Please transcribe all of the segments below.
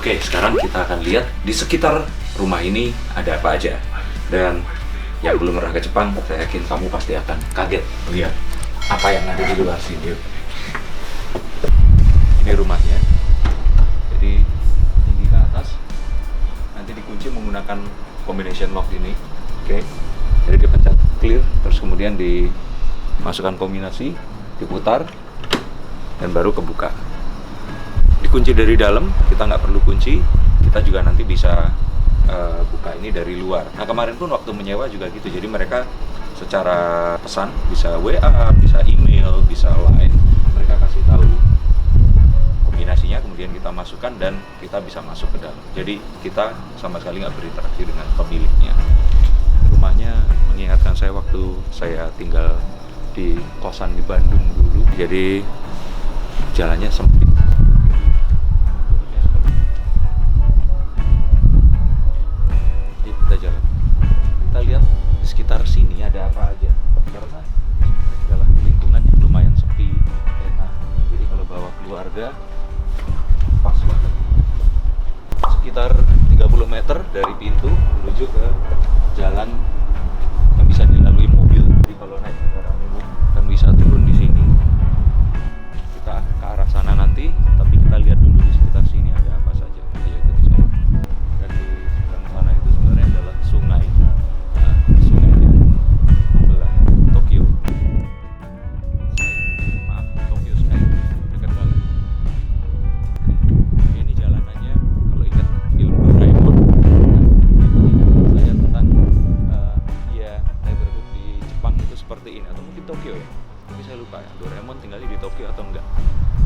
Oke, sekarang kita akan lihat di sekitar rumah ini ada apa aja. Dan yang belum pernah ke Jepang, saya yakin kamu pasti akan kaget lihat apa yang ada di luar sini. Ini rumahnya. Jadi tinggi ke atas. Nanti dikunci menggunakan combination lock ini. Oke. Jadi dipencet clear, terus kemudian dimasukkan kombinasi, diputar, dan baru kebuka. Dikunci dari dalam, kita nggak perlu kunci, kita juga nanti bisa buka ini dari luar. Nah kemarin pun waktu menyewa juga gitu, jadi mereka secara pesan bisa WA, bisa email, bisa line, mereka kasih tahu kombinasinya, kemudian kita masukkan dan kita bisa masuk ke dalam. Jadi kita sama sekali nggak berinteraksi dengan pemiliknya. Rumahnya mengingatkan saya waktu saya tinggal di kosan di Bandung dulu, jadi jalannya sempit. Kita jalan, kita lihat di sekitar sini ada apa aja, karena adalah lingkungan yang lumayan sepi, enak. Jadi kalau bawa keluarga pas banget. Sekitar 30 meter dari pintu menuju ke jalan yang bisa dilalui mobil. Jadi kalau naik kendaraan umum kan bisa turun di sini. Kita ke arah sana nanti, tapi kita lihat dulu di sekitar sini ada apa saja. Ayo ikuti saya. Dan di seberang sana itu sebenarnya adalah sungai. Nah, sungai yang membelah Tokyo. Maaf, Tokyo Sky dekat banget. Ini jalanannya, kalau ingat film Doraemon, saya tentang neighborhood di Jepang itu seperti ini, atau mungkin Tokyo ya. Tapi saya lupa ya, Doraemon tinggalnya di Tokyo atau enggak.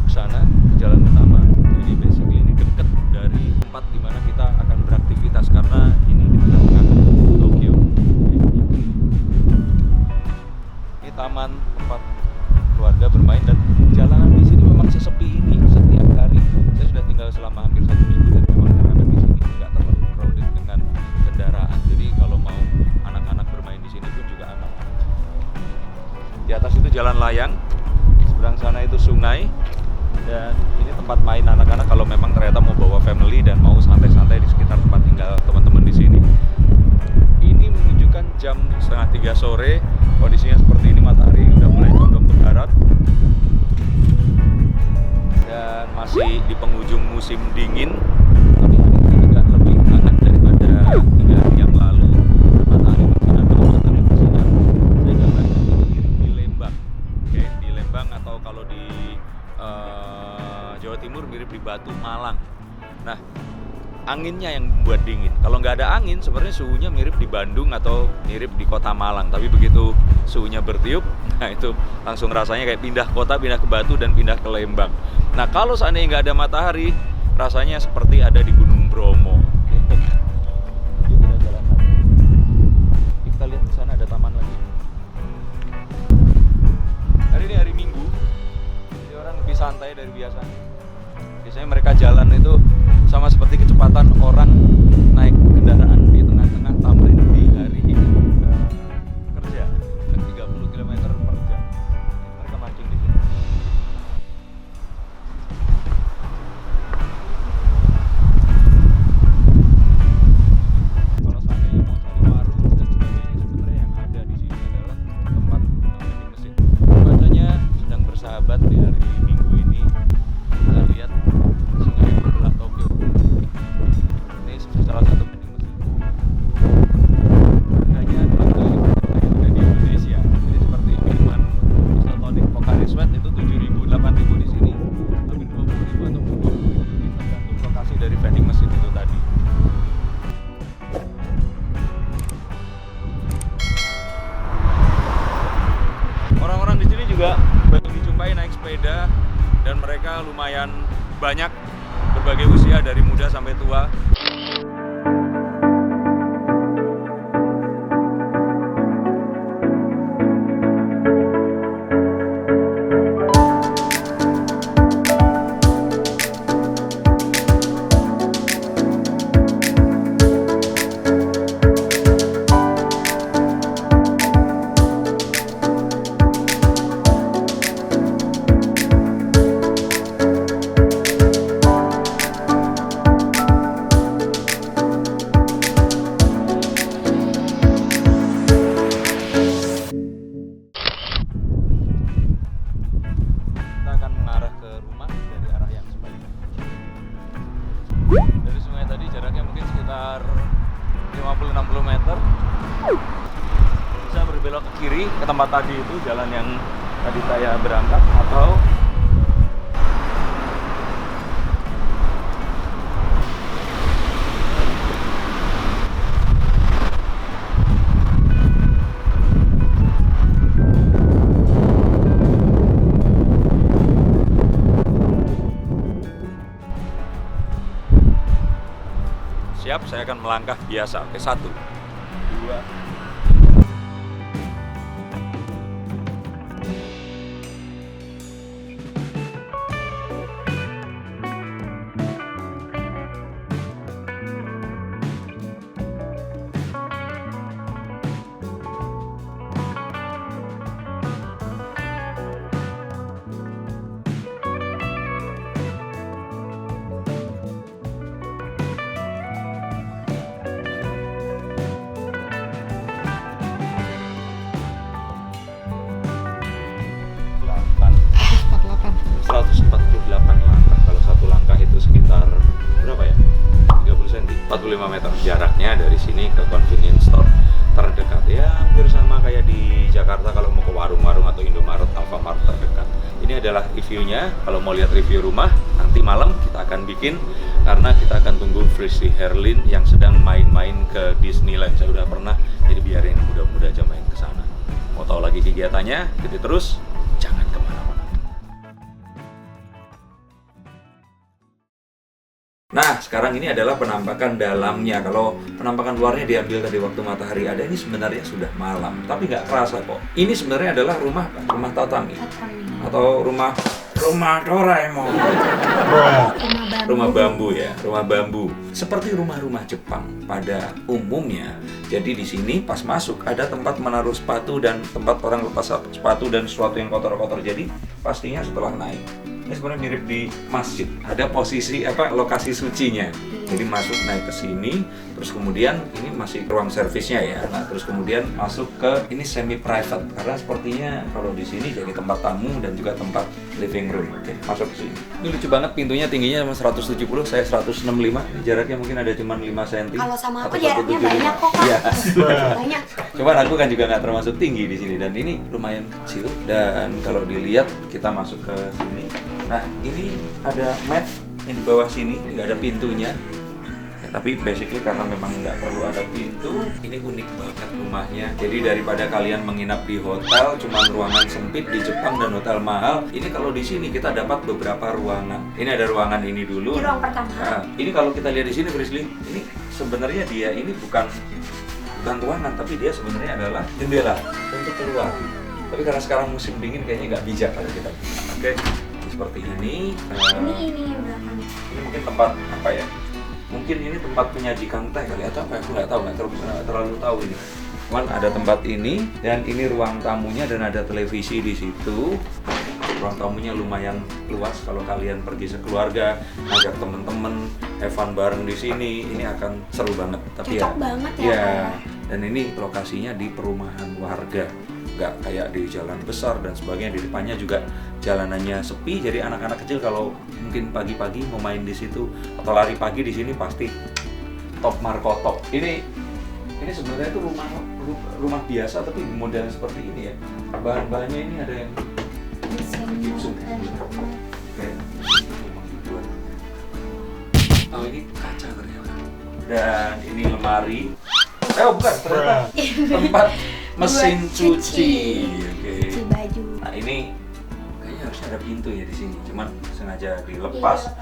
Ke sana, ke jalan utama. Jadi basically ini dekat dari tempat di mana kita akan beraktivitas, karena ini di tengah-tengah Tokyo. Ini taman tempat keluarga bermain, dan jalanan di sini memang sesepi ini setiap hari. Saya sudah tinggal selama hampir 1 minggu dan memang jalanan di sini nggak terlalu crowded dengan kendaraan. Jadi kalau mau anak-anak bermain di sini pun juga aman. Di atas itu jalan layang, di seberang sana itu sungai, dan ini tempat main anak-anak kalau memang ternyata mau bawa family dan mau santai-santai di sekitar tempat tinggal teman-teman di sini. Ini menunjukkan jam 2:30 sore, kondisinya seperti ini, matahari udah mulai condong ke barat dan masih di penghujung musim dingin. Tapi hari ini juga lebih hangat daripada 3 hari yang lalu. Matahari bersinar, kalau matahari bersinar, saya gambarkan ini mirip di Lembang. Oke, di Lembang, atau kalau di Jawa Timur mirip di Batu Malang. Nah, anginnya yang membuat dingin. Kalau nggak ada angin, sebenarnya suhunya mirip di Bandung atau mirip di Kota Malang. Tapi begitu suhunya bertiup, nah itu langsung rasanya kayak pindah kota, pindah ke Batu dan pindah ke Lembang. Nah, kalau seandainya nggak ada matahari, rasanya seperti ada di Gunung Bromo. Kita lihat di sana ada taman lagi. Hari ini hari Minggu, jadi orang lebih santai dari biasanya. Biasanya mereka jalan itu sama seperti kecepatan orang naik kendaraan di tengah-tengah Tamrin di hari kerja, 30 km per jam. Mereka mancing di sini. Kalau seandainya mau cari warung dan sebagainya, sebenarnya yang ada di sini adalah tempat vending mesin. Bacanya sedang bersahabat di hari Minggu ini. Kita lihat sungai yang berbelah Tokyo. Ini salah satu vending mesin. Harganya 2 kali di Indonesia. Jadi seperti minuman isotonik Pocari Sweat itu 7.000, 8.000 di sini. Hampir 20.000 atau 20.000, tergantung lokasi dari vending mesin itu tadi. Orang-orang di sini juga banyak dijumpai naik sepeda, dan mereka lumayan banyak, berbagai usia dari muda sampai tua. rumah dari arah yang sebaliknya. Dari sungai tadi jaraknya mungkin sekitar 50-60 meter. Bisa berbelok ke kiri ke tempat tadi itu jalan yang tadi saya berangkat, atau siap, saya akan melangkah biasa. Oke, 1, 2. Berapa ya? 30 cm, 45 meter jaraknya dari sini ke convenience store terdekat. Ya hampir sama kayak di Jakarta kalau mau ke warung-warung atau Indomaret, Alfamart terdekat. Ini adalah reviewnya. Kalau mau lihat review rumah, nanti malam kita akan bikin, karena kita akan tunggu Frizy Herlin yang sedang main-main ke Disneyland. Saya udah pernah, jadi biarin mudah-mudah aja main ke sana. Mau tahu lagi kegiatannya, ikuti terus, jangan kemana-mana. Nah, sekarang ini adalah penampakan dalamnya. Kalau penampakan luarnya diambil tadi waktu matahari ada, ini sebenarnya sudah malam, tapi nggak kerasa kok. Ini sebenarnya adalah rumah tatami atau rumah Doraemon. Rumah bambu ya, rumah bambu. Seperti rumah-rumah Jepang pada umumnya. Jadi di sini pas masuk ada tempat menaruh sepatu dan tempat orang lepas sepatu dan sesuatu yang kotor-kotor. Jadi pastinya setelah naik, ini sebenarnya mirip di masjid. Ada posisi lokasi sucinya. Jadi masuk naik ke sini, terus kemudian ini masih ruang servisnya ya. Nah, terus kemudian masuk ke ini semi private, karena sepertinya kalau di sini jadi tempat tamu dan juga tempat living room. Oke, masuk ke sini. Ini lucu banget, pintunya tingginya 170, saya 165. Ini jaraknya mungkin ada cuma 5 cm. Kalau sama aku jaraknya banyak kok, Kak. Iya. Banyak. Cuman aku kan juga nggak termasuk tinggi di sini, dan ini lumayan kecil. Dan kalau dilihat kita masuk ke sini. Nah, ini ada mat yang di bawah sini, nggak ada pintunya. Tapi basically karena memang nggak perlu ada pintu, ini unik banget rumahnya. Jadi daripada kalian menginap di hotel cuman ruangan sempit di Jepang dan hotel mahal, ini kalau di sini kita dapat beberapa ruangan. Ini ada ruangan ini dulu. Ini ruang pertama. Nah, ini kalau kita lihat di sini, Frizy, ini sebenarnya dia ini bukan ruangan, tapi dia sebenarnya adalah jendela untuk keluar. Tapi karena sekarang musim dingin kayaknya nggak bijak kalau kita. Oke, seperti ini. Ini belakang. Ini mungkin tempat apa ya? Mungkin ini tempat penyajikan teh kali atau apa, aku nggak tahu, nggak terlalu tahu ini. Cuman ada tempat ini, dan ini ruang tamunya dan ada televisi di situ. Ruang tamunya lumayan luas, kalau kalian pergi sekeluarga, ngajak temen-temen, have fun bareng di sini, ini akan seru banget. Tapi cocok banget ya. Ya, dan ini lokasinya di perumahan warga, nggak kayak di jalan besar dan sebagainya. Di depannya juga jalanannya sepi, jadi anak-anak kecil kalau mungkin pagi-pagi mau main di situ atau lari pagi di sini pasti top marko top. Ini sebenarnya itu rumah biasa tapi model seperti ini ya. Bahan-bahannya ini ada yang gipsum. Oke. Oh, ini kaca ternyata. Dan ini lemari. Oh bukan, ternyata tempat mesin cuci. Oke. Cuci baju. Nah, ini kayaknya harusnya ada pintu ya di sini, cuman sengaja dilepas.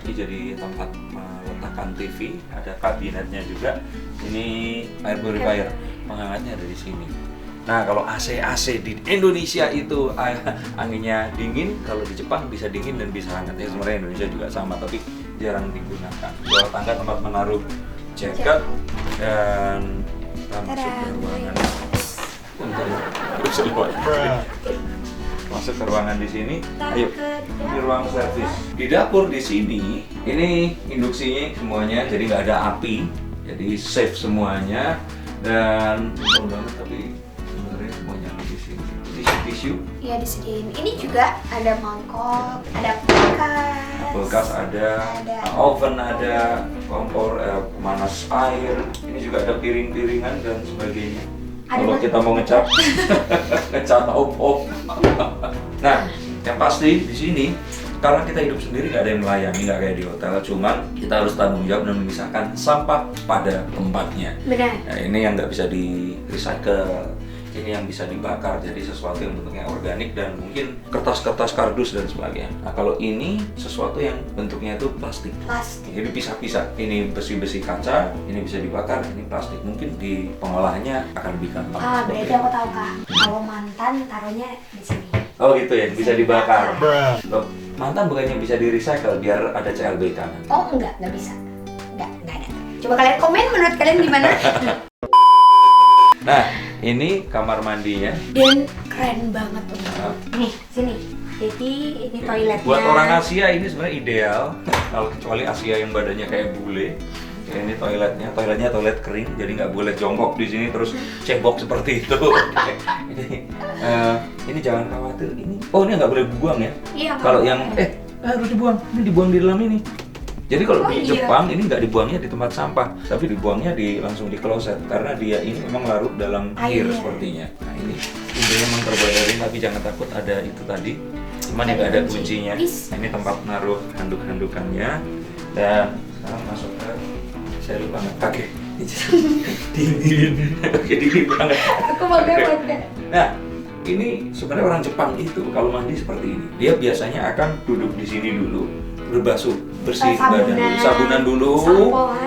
Ini jadi tempat meletakkan TV, ada kabinetnya juga. Ini air purifier, penghangatnya ada di sini. Nah, kalau AC di Indonesia itu anginnya dingin, kalau di Jepang bisa dingin dan bisa hangat. Ya sebenarnya Indonesia juga sama, tapi jarang digunakan. Bawah tangga tempat menaruh jaket, dan kita masuk ke ruangan. Masuk ke ruangan di sini. Ayo, di ruang servis. Di dapur di sini, ini induksinya semuanya, jadi nggak ada api, jadi safe semuanya. Dan simpel banget, tapi sebenarnya semuanya di sini. Ini tisu. Iya disediain. Ini juga ada mangkok, ada Kulkas ada, oven ada, kompor pemanas air. Ini juga ada piring-piringan dan sebagainya. Kalau kita mau ngecat, ngecat opop. Nah, yang pasti di sini karena kita hidup sendiri nggak ada yang melayani, nggak kayak di hotel. Cuman kita harus tanggung jawab dan memisahkan sampah pada tempatnya. Benar. Nah, ini yang nggak bisa di recycle. Ini yang bisa dibakar, jadi sesuatu yang bentuknya organik dan mungkin kertas-kertas kardus dan sebagainya. Nah kalau ini sesuatu yang bentuknya itu plastik. Plastik. Jadi pisah-pisah. Ini besi-besi kaca, ini bisa dibakar, ini plastik. Mungkin di pengolahannya akan lebih gampang. Berarti aku tahu Kak. Kalau mantan taruhnya di sini. Oh gitu ya, bisa dibakar. Loh, mantan bukannya bisa di recycle biar ada CLBK kan? Oh enggak bisa. Enggak ada. Coba kalian komen menurut kalian gimana? Nah, ini kamar mandinya. Dan keren banget tuh. Nih, sini. Jadi ini toiletnya. Buat orang Asia ini sebenarnya ideal. Kalau kecuali Asia yang badannya kayak bule. Ya, ini toiletnya toilet kering, jadi nggak boleh jongkok di sini terus cebok seperti itu. Ini jangan khawatir. Ini nggak boleh dibuang ya. Iya. Kalau yang harus dibuang. Ini dibuang di dalam ini. Jadi kalau di iya. Jepang ini nggak dibuangnya di tempat sampah, tapi dibuangnya langsung di kloset karena dia ini memang larut dalam air sepertinya. Nah ini pintunya memang terbuat dari, tapi jangan takut ada itu tadi. Cuman yang nggak ada kuncinya. Nah, ini tempat naruh handuk-handukannya dan sekarang masuk ke saya lupa nggak pakai. Dingin. Oke dingin banget. Aku pakai pakai. Nah ini sebenarnya orang Jepang itu kalau mandi seperti ini. Dia biasanya akan duduk di sini dulu, berbasuh bersih badan, sabunan dulu,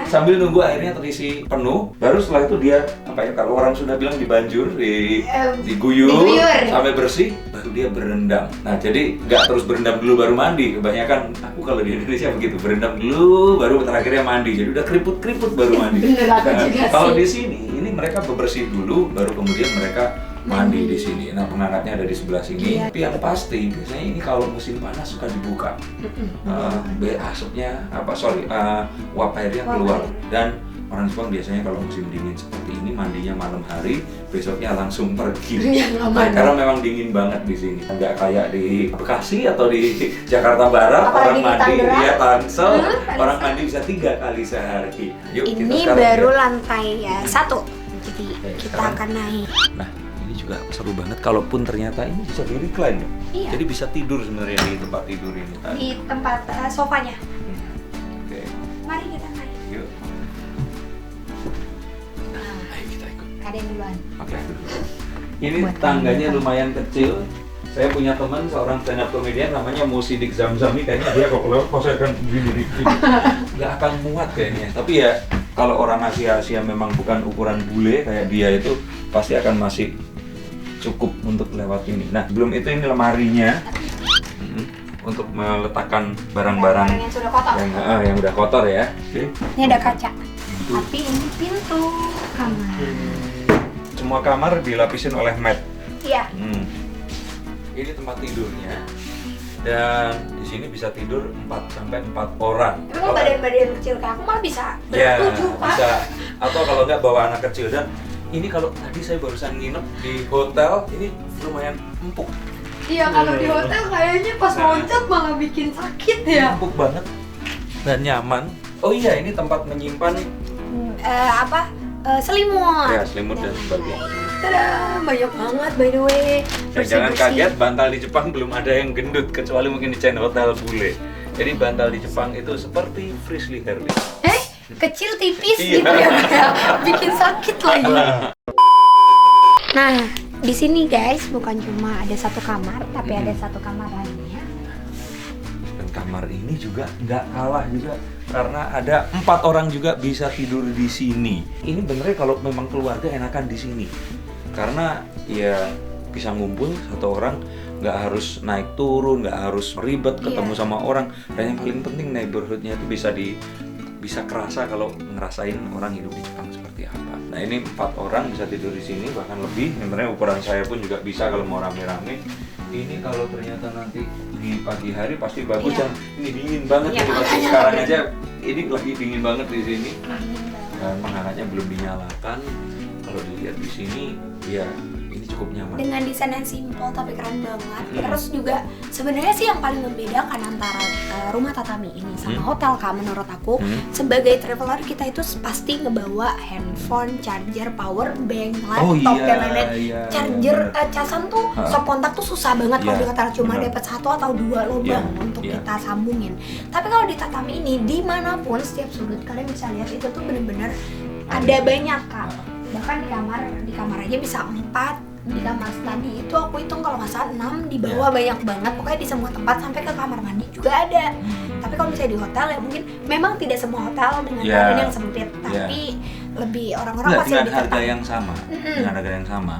sambil nunggu airnya terisi penuh. Baru setelah itu dia kalau orang sudah bilang dibanjur, diguyur sampai bersih, baru dia berendam. Nah jadi nggak terus berendam dulu baru mandi. Kebanyakan aku kalau di Indonesia begitu, berendam dulu baru terakhirnya mandi. Jadi udah keriput baru mandi. Kalau di sini ini mereka bebersih dulu, baru kemudian mereka mandi di sini. Nah penghangatnya ada di sebelah sini. Tapi yang pasti biasanya ini kalau musim panas suka dibuka. Asapnya uap airnya keluar. Dan orang Jepang biasanya kalau musim dingin seperti ini mandinya malam hari, besoknya langsung pergi. Karena memang dingin banget di sini. Nggak kayak di Bekasi atau di Jakarta Barat. Orang mandi dia Tangsel, orang mandi bisa 3 kali sehari. Yuk, ini baru lantai 1. Jadi kita akan naik. Nah ini juga seru banget, kalaupun ternyata ini bisa di recline. Iya. Jadi bisa tidur sebenarnya di tempat tidur ini. Di tempat sofanya. Oke. Mari kita naik. Yuk. Ayo kita ikut. Kalian duluan. Oke. Ini tangganya lumayan kecil. Saya punya teman seorang stand up comedian namanya Musidik Zamzami, kayaknya dia kalau saya akan begini nggak akan muat kayaknya. Tapi ya kalau orang Asia memang bukan ukuran bule kayak dia itu pasti akan masih cukup untuk lewat ini. Nah, belum itu ini lemarinya untuk meletakkan barang-barang yang udah kotor ya. Oke. Ini ada kaca. Tapi ini pintu kamar. Semua kamar dilapisin oleh mat. Iya. Ini tempat tidurnya. Dan di sini bisa tidur 4 sampai 4 orang. Emang badan-badan kecil kayak aku malah bisa ya, 7, Pak. Bisa. Atau kalau nggak bawa anak kecil. Dan ini kalau tadi saya barusan nginep di hotel, ini lumayan empuk. Iya, kalau di hotel kayaknya pas loncat malah bikin sakit ya. Empuk banget dan nyaman. Oh iya, ini tempat menyimpan selimut. Ya, selimut dan sebagainya. Tada, banyak banget by the way. Jangan kaget, bantal di Jepang belum ada yang gendut kecuali mungkin di chain hotel bule. Jadi bantal di Jepang itu seperti Frizzly Herley. Kecil tipis gitu ya, bikin sakit lagi. Nah, di sini guys bukan cuma ada 1 kamar, tapi ada 1 kamar lainnya. Dan kamar ini juga nggak kalah juga karena ada 4 orang juga bisa tidur di sini. Ini benernya kalau memang keluarga enakan di sini, karena ya bisa ngumpul 1 orang, nggak harus naik turun, nggak harus ribet ketemu sama orang. Dan yang paling penting neighborhoodnya itu bisa kerasa kalau ngerasain orang hidup di Jepang seperti apa. Nah ini 4 orang bisa tidur di sini, bahkan lebih. Sebenarnya ukuran saya pun juga bisa kalau mau rame-rame. Ini kalau ternyata nanti di pagi hari pasti bagus. Dan ini dingin banget ya, sekarang aja ini lagi dingin banget di sini. Dan penghangatnya belum dinyalakan. Kalau dilihat di sini, ya ini cukup nyaman. Dengan desain yang simple tapi keren banget. Terus juga sebenarnya sih yang paling membedakan antara rumah tatami ini sama hotel Kak, menurut aku sebagai traveler kita itu pasti ngebawa handphone, charger, power bank, laptop dan lain-lain. Charger casan tuh stop kontak tuh susah banget kalau di hotel, cuma dapat 1 atau 2 lubang untuk kita sambungin. Tapi kalau di tatami ini dimanapun setiap sudut kalian bisa lihat itu tuh bener-bener ada banyak Kak. Bahkan di kamar aja bisa 4. Di kamar tadi itu aku hitung kalau nggak salah 6, di bawah banyak banget, pokoknya di semua tempat sampai ke kamar mandi juga ada. Tapi kalau misalnya di hotel ya mungkin memang tidak semua hotel dengan keadaan yang sempit, tapi lebih orang-orang pasti lebih dengan harga yang sama, dengan harga yang sama.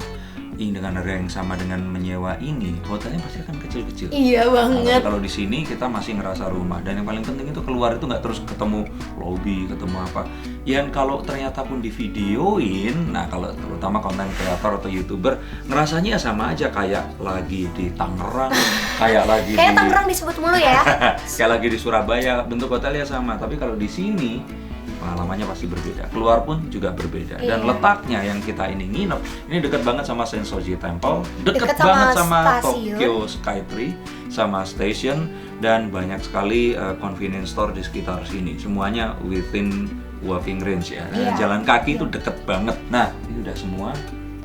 Dengan harga yang sama dengan menyewa ini, hotelnya pasti akan kecil-kecil. Iya banget. Kalau di sini kita masih ngerasa rumah, dan yang paling penting itu keluar itu nggak terus ketemu lobby, ketemu apa. Yang kalau ternyata pun di videoin, nah kalau terutama konten kreator atau YouTuber, ngerasanya sama aja kayak lagi di Tangerang, kayak Tangerang disebut mulu ya. kayak lagi di Surabaya, bentuk hotelnya sama. Tapi kalau di sini pengalamannya pasti berbeda, keluar pun juga berbeda. Dan letaknya yang kita ini nginep, ini dekat banget sama Sensoji Temple, dekat banget sama Tokyo Skytree, sama station, dan banyak sekali convenience store di sekitar sini. Semuanya within walking range ya. Jalan kaki itu deket banget. Nah, ini udah semua.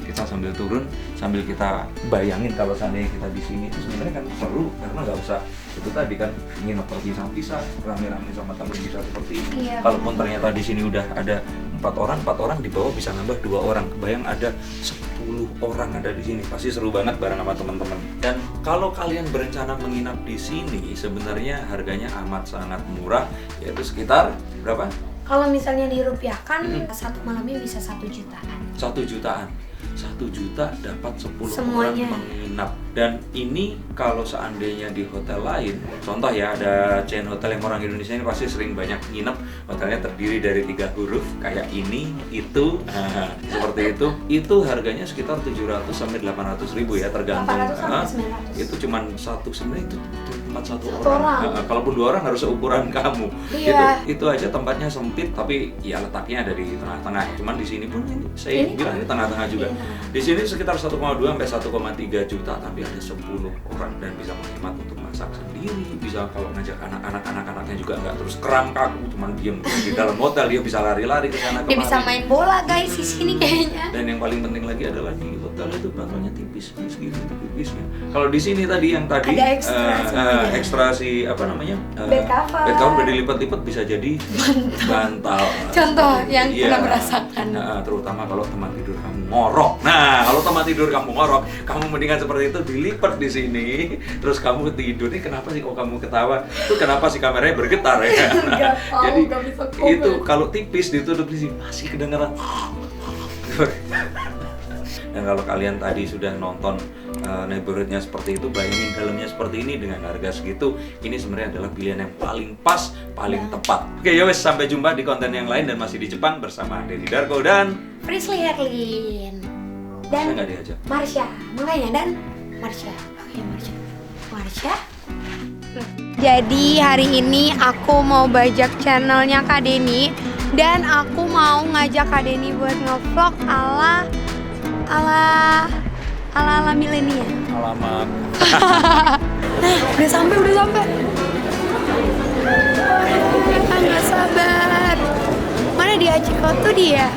Kita sambil turun, sambil kita bayangin kalau seandainya kita di sini itu sebenarnya kan seru, karena nggak usah itu tadi kan nginep terpisah-pisah, rame-rame sama temen bisa seperti ini. Kalaupun ternyata di sini udah ada 4 orang di bawah bisa nambah 2 orang. Kebayang ada 10 orang ada di sini, pasti seru banget bareng sama teman-teman. Dan kalau kalian berencana menginap di sini, sebenarnya harganya amat sangat murah, yaitu sekitar berapa? Kalau misalnya dirupiahkan, satu malamnya bisa 1 jutaan. 1 jutaan. 1 juta dapat 10 semuanya. orang menginap. Dan ini kalau seandainya di hotel lain, contoh ya, ada chain hotel yang orang Indonesia ini pasti sering banyak nginep, hotelnya terdiri dari 3 huruf kayak ini, itu, seperti itu harganya sekitar 700 sampai 800 ribu ya, tergantung. 800 sampai 900. Itu cuman sebenarnya itu tempat satu orang. Kalaupun 2 orang harus seukuran kamu. Itu aja tempatnya sempit, tapi ya letaknya ada di tengah-tengah ya. Cuman di sini pun saya bilang ini tengah-tengah juga. Di sini sekitar 1,2 sampai 1,3 juta, tapi ada 10 orang dan bisa menghemat untuk masak sendiri. Bisa kalau ngajak anak-anaknya juga nggak terus keram kaku, cuman diem di dalam hotel, dia bisa lari-lari ke sana kemari. Dia bisa main bola guys di sini kayaknya. Dan yang paling penting lagi adalah di hotel itu bantalnya tipis segini tipisnya. Kalau di sini tadi ada ekstra si apa namanya? Bed cover udah dilipat-lipat bisa jadi bantal. Contoh yang pernah merasakan. Terutama kalau tempat tidur kamu ngorok. Nah, kalau tempat tidur kamu ngorok, kamu mendingan seperti itu dilipat di sini. Terus kamu tidur. Ini kenapa sih kok kamu ketawa? Itu kenapa sih kameranya bergetar ya? Jadi itu kalau tipis ditutup di sini masih kedengeran. Dan kalau kalian tadi sudah nonton neighborhoodnya seperti itu, bayangin dalamnya seperti ini dengan harga segitu, ini sebenarnya adalah pilihan yang paling pas, paling tepat. Oke, ya wes, sampai jumpa di konten yang lain dan masih di Jepang bersama Denny Darko dan Frisley Herlin dan Marsha. Makanya dan Marsha. Oke, Marsha. Jadi hari ini aku mau bajak channelnya Kak Denny dan aku mau ngajak Kak Denny buat ngevlog ala milenial. Alamak. Udah sampai. Nggak sabar. Mana dia Hachiko tuh dia?